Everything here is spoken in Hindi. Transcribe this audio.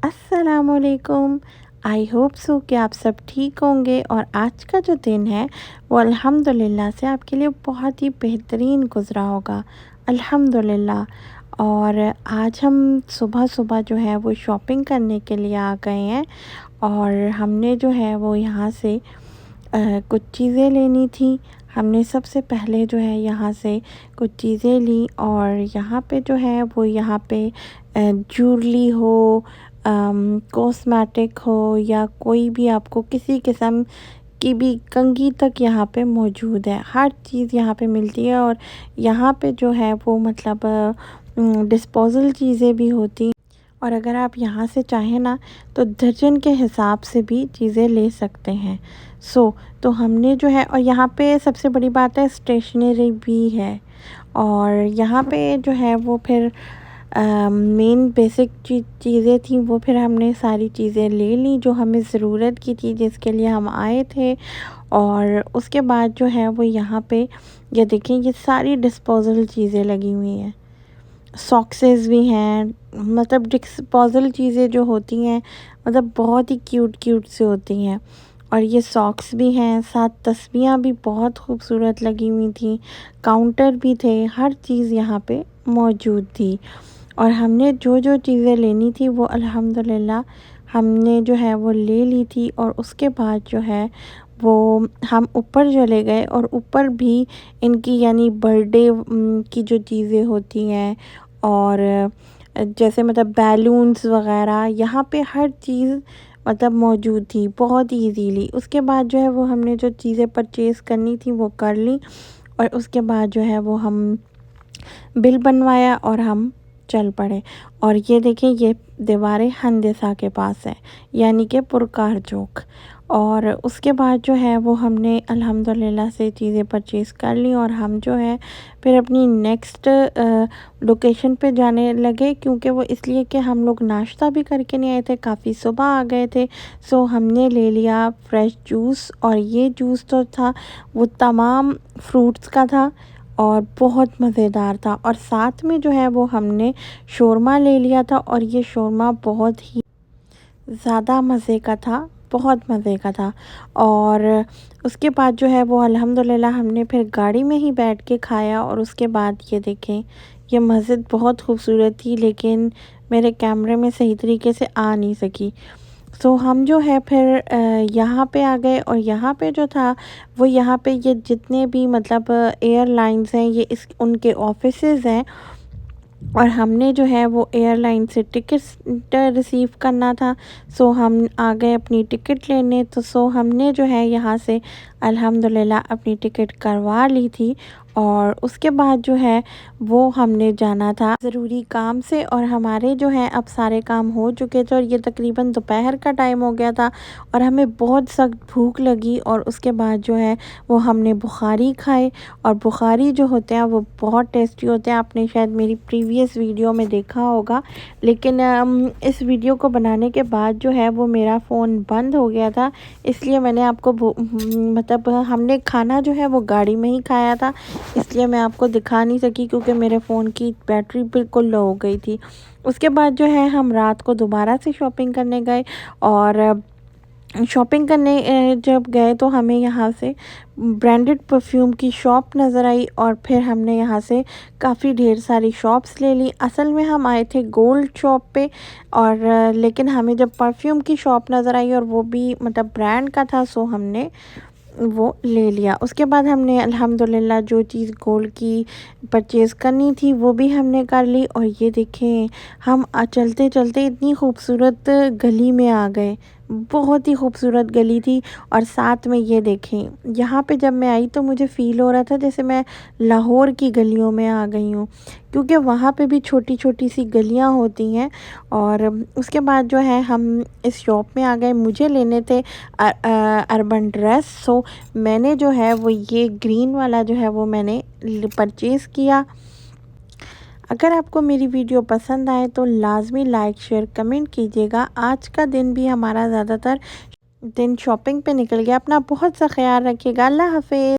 अस्सलामुअलैकुम। आई होप सो कि आप सब ठीक होंगे और आज का जो दिन है वो अल्हम्दुलिल्लाह से आपके लिए बहुत ही बेहतरीन गुज़रा होगा, अल्हम्दुलिल्लाह। और आज हम सुबह-सुबह जो है वो शॉपिंग करने के लिए आ गए हैं और हमने जो है वो यहाँ से कुछ चीज़ें लेनी थी। हमने सबसे पहले जो है यहाँ से कुछ चीज़ें ली और यहाँ पे जो है वो यहाँ पे ज्वेलरी हो, कॉस्मेटिक हो या कोई भी आपको किसी किस्म की भी कंघी तक यहाँ पे मौजूद है। हर चीज़ यहाँ पे मिलती है और यहाँ पे जो है वो मतलब डिस्पोज़ल चीज़ें भी होती। और अगर आप यहाँ से चाहें ना तो दर्जन के हिसाब से भी चीज़ें ले सकते हैं। तो हमने जो है और यहाँ पे सबसे बड़ी बात है स्टेशनरी भी है और यहाँ पे जो है वो फिर मेन बेसिक चीज़ें थी वो फिर हमने सारी चीज़ें ले ली जो हमें ज़रूरत की थी जिसके लिए हम आए थे। और उसके बाद जो है वो यहाँ पे ये देखें ये सारी डिस्पोज़ल चीज़ें लगी हुई हैं। सॉक्सेस भी हैं, मतलब डिस्पोज़ल चीज़ें जो होती हैं मतलब बहुत ही क्यूट से होती हैं। और ये सॉक्स भी हैं, साथ तस्बीहां भी बहुत खूबसूरत लगी हुई थी, काउंटर भी थे, हर चीज़ यहाँ पे मौजूद थी। और हमने जो चीज़ें लेनी थी वो अल्हम्दुलिल्लाह हमने जो है वो ले ली थी। और उसके बाद जो है वो हम ऊपर चले गए और ऊपर भी इनकी यानी बर्थडे की जो चीज़ें होती हैं और जैसे मतलब बैलून्स वग़ैरह यहाँ पे हर चीज़ मतलब मौजूद थी बहुत ईज़ीली। उसके बाद जो है वो हमने जो चीज़ें परचेज़ करनी थी वो कर ली और उसके बाद जो है वो हम बिल बनवाया और हम चल पड़े। और ये देखिए ये दीवारें हंदिसा के पास है यानी कि पुरकार चौक। और उसके बाद जो है वो हमने अल्हम्दुलिल्लाह से चीज़ें परचेज़ कर ली और हम जो है फिर अपनी नेक्स्ट लोकेशन पे जाने लगे क्योंकि वो इसलिए कि हम लोग नाश्ता भी करके नहीं आए थे, काफ़ी सुबह आ गए थे। हमने ले लिया फ्रेश जूस और ये जूस तो था वो तमाम फ्रूट्स का था और बहुत मज़ेदार था। और साथ में जो है वो हमने शौरमा ले लिया था और ये शौरमा बहुत ही ज़्यादा मज़े का था, बहुत मज़े का था। और उसके बाद जो है वो अल्हम्दुलिल्लाह हमने फिर गाड़ी में ही बैठ के खाया। और उसके बाद ये देखें ये मस्जिद बहुत खूबसूरत थी लेकिन मेरे कैमरे में सही तरीके से आ नहीं सकी। हम जो है फिर यहाँ पे आ गए और यहाँ पे जो था वो यहाँ पे ये जितने भी मतलब एयरलाइंस हैं ये इस उनके ऑफिसेज़ हैं। और हमने जो है वो एयरलाइन से टिकट्स रिसीव करना था। हम आ गए अपनी टिकट लेने। हमने जो है यहाँ से अल्हम्दुलिल्लाह अपनी टिकट करवा ली थी। और उसके बाद जो है वो हमने जाना था ज़रूरी काम से और हमारे जो है अब सारे काम हो चुके थे और ये तकरीबन दोपहर का टाइम हो गया था और हमें बहुत सख्त भूख लगी। और उसके बाद जो है वो हमने बुखारी खाए और बुखारी जो होते हैं वो बहुत टेस्टी होते हैं। आपने शायद मेरी प्रीवियस वीडियो में देखा होगा लेकिन इस वीडियो को बनाने के बाद जो है वो मेरा फ़ोन बंद हो गया था इसलिए मैंने आपको मतलब हमने खाना जो है वो गाड़ी में ही खाया था इसलिए मैं आपको दिखा नहीं सकी क्योंकि मेरे फ़ोन की बैटरी बिल्कुल लो हो गई थी। उसके बाद जो है हम रात को दोबारा से शॉपिंग करने गए और शॉपिंग करने जब गए तो हमें यहाँ से ब्रांडेड परफ्यूम की शॉप नज़र आई और फिर हमने यहाँ से काफ़ी ढेर सारी शॉप्स ले ली। असल में हम आए थे गोल्ड शॉप पे और लेकिन हमें जब परफ्यूम की शॉप नज़र आई और वो भी मतलब ब्रांड का था हमने वो ले लिया। उसके बाद हमने अल्हम्दुलिल्लाह जो चीज़ गोल्ड की परचेज़ करनी थी वो भी हमने कर ली। और ये देखें हम चलते-चलते इतनी खूबसूरत गली में आ गए, बहुत ही खूबसूरत गली थी। और साथ में ये देखें यहाँ पे जब मैं आई तो मुझे फ़ील हो रहा था जैसे मैं लाहौर की गलियों में आ गई हूँ क्योंकि वहाँ पे भी छोटी-छोटी सी गलियाँ होती हैं। और उसके बाद जो है हम इस शॉप में आ गए। मुझे लेने थे अर्बन ड्रेस। मैंने जो है वो ये ग्रीन वाला जो है वो मैंने परचेज़ किया। अगर आपको मेरी वीडियो पसंद आए तो लाज़मी लाइक शेयर कमेंट कीजिएगा। आज का दिन भी हमारा ज़्यादातर दिन शॉपिंग पे निकल गया। अपना बहुत सा ख्याल रखिएगा। अल्लाह हाफ़िज़।